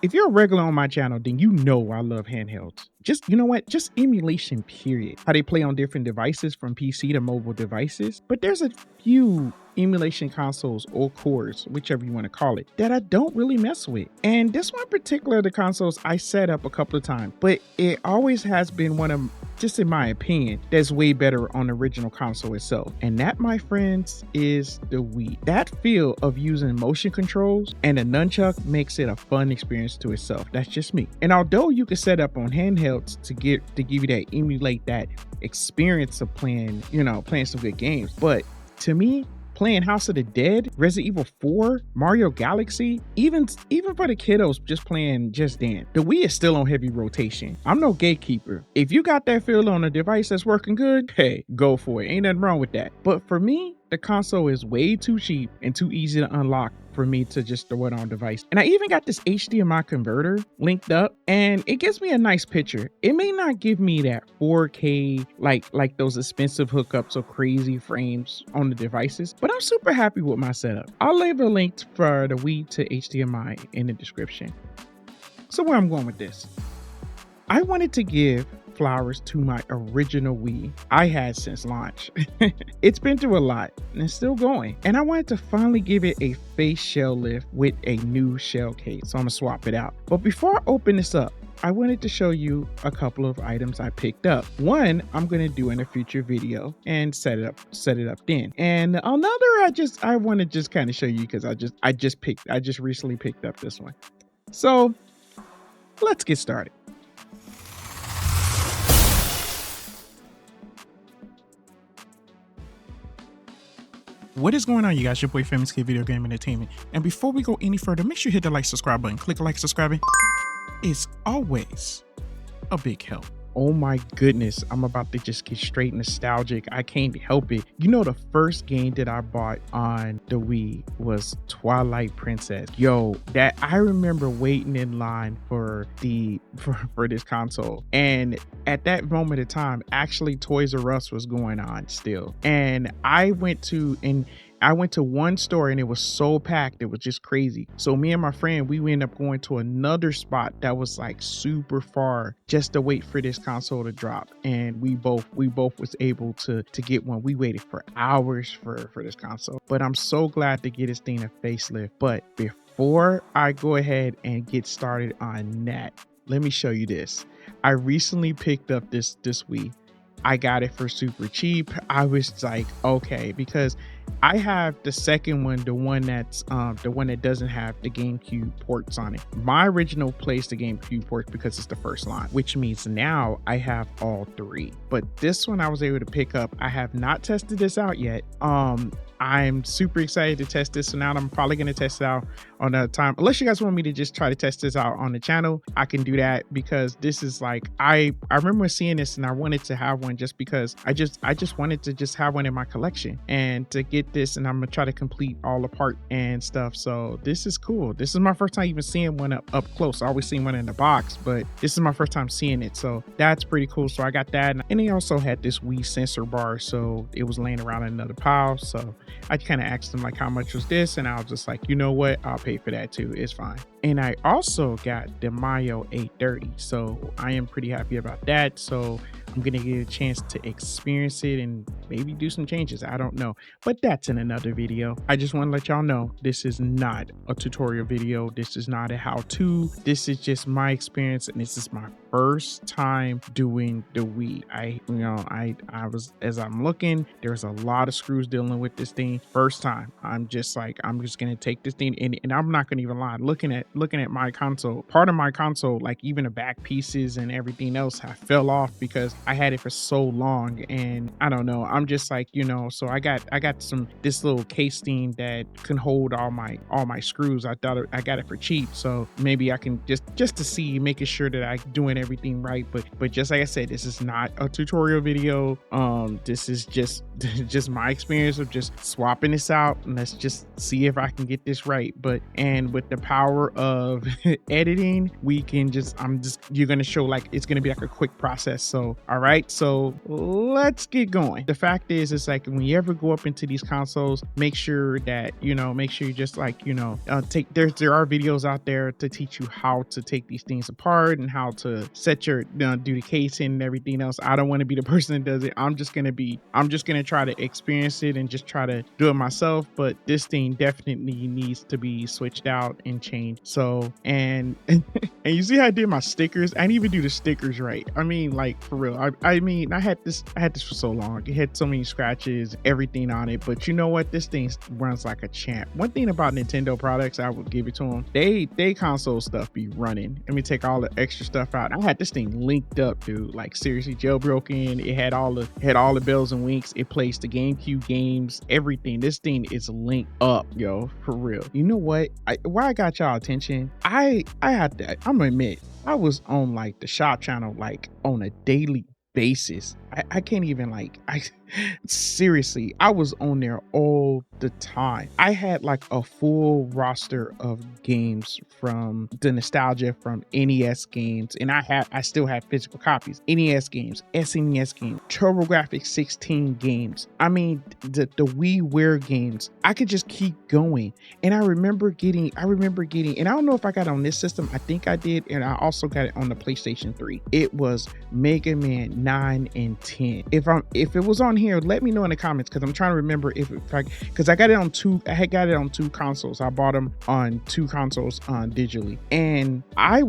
If you're a regular on my channel, then you know I love handhelds. Just, you know what? Just emulation, period. How they play on different devices from PC to mobile devices. But there's a few emulation consoles or cores, whichever you want to call it, that I don't really mess with. And this one in particular, the consoles I set up a couple of times, but it always has been one of, just in my opinion, that's way better on the original console itself. And that, my friends, is the Wii. That feel of using motion controls and a nunchuck makes it a fun experience to itself. That's just me. And although you can set up on handhelds to give you that, emulate that experience of playing, playing some good games, but to me, playing House of the Dead, Resident Evil 4, Mario Galaxy, even for the kiddos just playing Just Dance, the Wii is still on heavy rotation. I'm no gatekeeper. If you got that feel on a device that's working good, hey, go for it. Ain't nothing wrong with that. But for me, the console is way too cheap and too easy to unlock for me to just throw it on device. And I even got this HDMI converter linked up, and it gives me a nice picture. It may not give me that 4K like those expensive hookups or crazy frames on the devices, but I'm super happy with my setup. I'll leave a link for the Wii to HDMI in the description. So where I'm going with this, I wanted to give flowers to my original Wii I had since launch. It's been through a lot and it's still going, and I wanted to finally give it a face shell lift with a new shell case, so I'm gonna swap it out. But before I open this up, I wanted to show you a couple of items I picked up. One I'm gonna do in a future video and set it up then, and another I want to just kind of show you because I just recently picked up this one. So let's get started. What is going on, you guys? Your boy Famous Kid Video Game Entertainment. And before we go any further, make sure you hit the like, subscribe button. Click like, subscribing. It's always a big help. Oh my goodness, I'm about to just get straight nostalgic. I can't help it. You know, the first game that I bought on the Wii was Twilight Princess. Yo, that I remember waiting in line for this console. And at that moment of time, actually Toys R Us was going on still. And I went to one store and it was so packed, it was just crazy. So me and my friend, we ended up going to another spot that was like super far just to wait for this console to drop. And we both was able to get one. We waited for hours for this console, but I'm so glad to get this thing a facelift. But before I go ahead and get started on that, let me show you this. I recently picked up this Wii. I got it for super cheap. I was like, okay, because I have the second one, the one that doesn't have the GameCube ports on it. My original placed the GameCube ports because it's the first line, which means now I have all three. But this one I was able to pick up. I have not tested this out yet. I'm super excited to test this one out. I'm probably going to test it out on a time. Unless you guys want me to just try to test this out on the channel, I can do that, because this is like, I remember seeing this and I wanted to have one just because I just wanted to just have one in my collection and to get this, and I'm going to try to complete all the part and stuff. So this is cool. This is my first time even seeing one up close. I always seen one in the box, but this is my first time seeing it. So that's pretty cool. So I got that. And they also had this Wii sensor bar. So it was laying around in another pile. So I kind of asked them like, how much was this? And I was just like, you know what? I'll pay for that too. It's fine. And I also got the Mayo 830. So I am pretty happy about that. So I'm going to get a chance to experience it and maybe do some changes. I don't know, but that's in another video. I just want to let y'all know this is not a tutorial video. This is not a how-to. This is just my experience, and this is my first time doing the Wii. I was, as I'm looking, there's a lot of screws dealing with this thing. First time. I'm just gonna take this thing and I'm not gonna even lie. Looking at my console, part of my console, like even the back pieces and everything else, I fell off because I had it for so long, and I don't know. I'm just like, so I got this little case thing that can hold all my screws. I thought I got it for cheap, so maybe I can just to see, making sure that I doing everything right. But just like I said, this is not a tutorial video. This is just my experience of just swapping this out, and let's just see if I can get this right. And with the power of editing, we can you're gonna show like it's gonna be like a quick process. So I All right, so let's get going. The fact is, it's like when you ever go up into these consoles, make sure that, make sure you just like, there are videos out there to teach you how to take these things apart and how to set your, do the casing and everything else. I don't want to be the person that does it. I'm just going to try to experience it and just try to do it myself. But this thing definitely needs to be switched out and changed. So, and you see how I did my stickers? I didn't even do the stickers right. I mean, like, for real. I mean, I had this for so long. It had so many scratches, everything on it. But you know what? This thing runs like a champ. One thing about Nintendo products, I would give it to them. They console stuff be running. Let me take all the extra stuff out. I had this thing linked up, dude. Like, seriously, jailbroken. It had all the bells and winks. It plays the GameCube games, everything. This thing is linked up, yo, for real. You know what? Why I got y'all attention? I'm gonna admit, I was on like the shop channel like on a daily basis. I can't even seriously, I was on there all the time. I had like a full roster of games from the nostalgia from NES games, and I still have physical copies. NES games, SNES games, TurboGrafx 16 games. I mean, the WiiWare games. I could just keep going. And I remember getting, and I don't know if I got it on this system. I think I did, and I also got it on the PlayStation 3. It was Mega Man 9 and 10. If it was on here, let me know in the comments, because I'm trying to remember because I got it on two. I had got it on two consoles. I bought them on two consoles digitally, and I've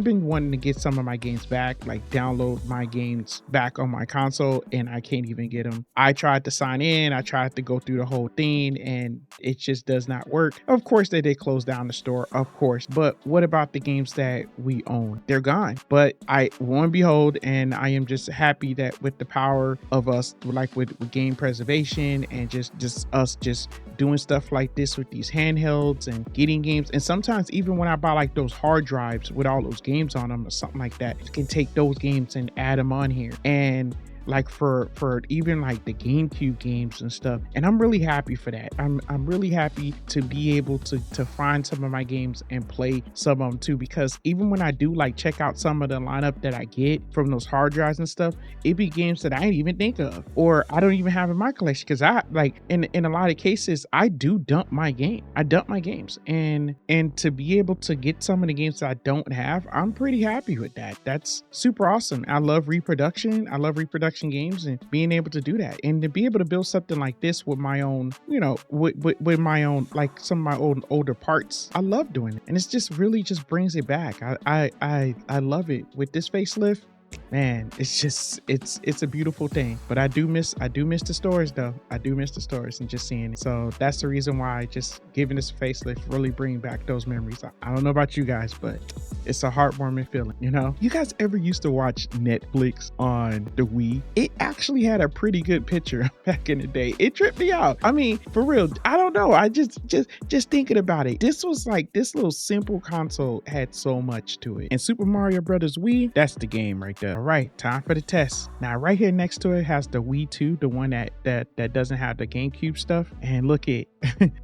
been wanting to get some of my games back, like download my games back on my console, and I can't even get them. I tried to sign in. I tried to go through the whole thing, and it just does not work. Of course, they did close down the store, of course. But what about the games that we own? They're gone. But lo and behold, and I am just happy that with the power of us, like with game preservation and just us just doing stuff like this with these handhelds and getting games. And sometimes even when I buy like those hard drives with all those games on them or something like that, you can take those games and add them on here. And like for even like the GameCube games and stuff. And I'm really happy for that. I'm really happy to be able to find some of my games and play some of them too, because even when I do like check out some of the lineup that I get from those hard drives and stuff, it be games that I didn't even think of or I don't even have in my collection, because I like in a lot of cases I do dump my games, and to be able to get some of the games that I don't have, I'm pretty happy with that. That's super awesome. I love reproduction games and being able to do that, and to be able to build something like this with my own, with my own, like some of my own older parts. I love doing it, and it's just really just brings it back. I love it with this facelift. Man, it's just it's a beautiful thing. But I do miss the stores though. I do miss the stores and just seeing it. So that's the reason why just giving this a facelift really bring back those memories. I don't know about you guys, but it's a heartwarming feeling. You guys ever used to watch Netflix on the Wii? It actually had a pretty good picture back in the day. It tripped me out. I mean, for real, I don't know. I just thinking about it. This was like, this little simple console had so much to it. And Super Mario Brothers Wii, that's the game right there. All right, time for the test. Now, right here next to it has the Wii 2, the one that doesn't have the GameCube stuff. And look it,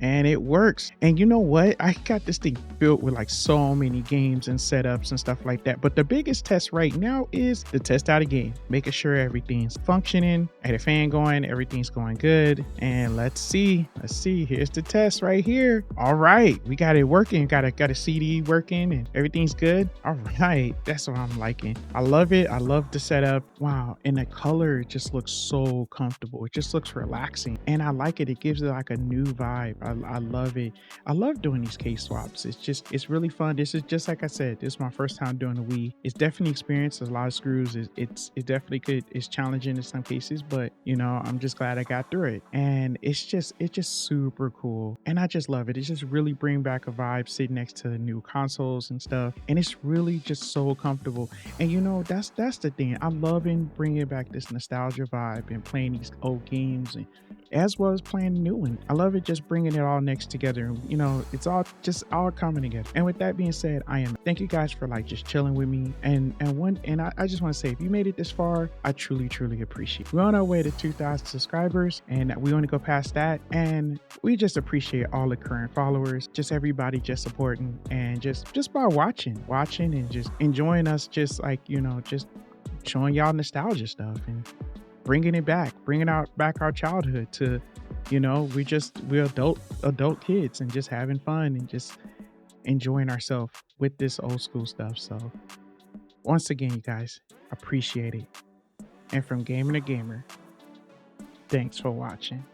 and it works. And you know what? I got this thing filled with like so many games and setups and stuff like that. But the biggest test right now is the test out of game, making sure everything's functioning. I had a fan going, everything's going good. And let's see. Here's the test right here. All right, we got it working. Got a CD working, and everything's good. All right, that's what I'm liking. I love it. I love the setup. Wow, and the color just looks so comfortable. It just looks relaxing, and I like it. It gives it like a new vibe. I love it. I love doing these case swaps. It's really fun. This is just like I said, this is my first time doing the Wii. It's definitely experience. There's a lot of screws. It definitely it's challenging in some cases, but I'm just glad I got through it. And it's just super cool, and I just love it. It's just really bring back a vibe sitting next to the new consoles and stuff, and it's really just so comfortable. And that's the thing. I'm loving bringing back this nostalgia vibe and playing these old games, and as well as playing the new one. I love it, just bringing it all next together. It's all coming together. And with that being said, thank you guys for like just chilling with me. And I just want to say, if you made it this far, I truly appreciate it. We're on our way to 2,000 subscribers, and we want to go past that. And we just appreciate all the current followers, just everybody just supporting, and just by watching and just enjoying us, just like, just showing y'all nostalgia stuff and bringing it back, bringing out back our childhood to, we're adult kids and just having fun and just enjoying ourselves with this old school stuff. So once again, you guys, appreciate it. And from gamer to gamer, thanks for watching.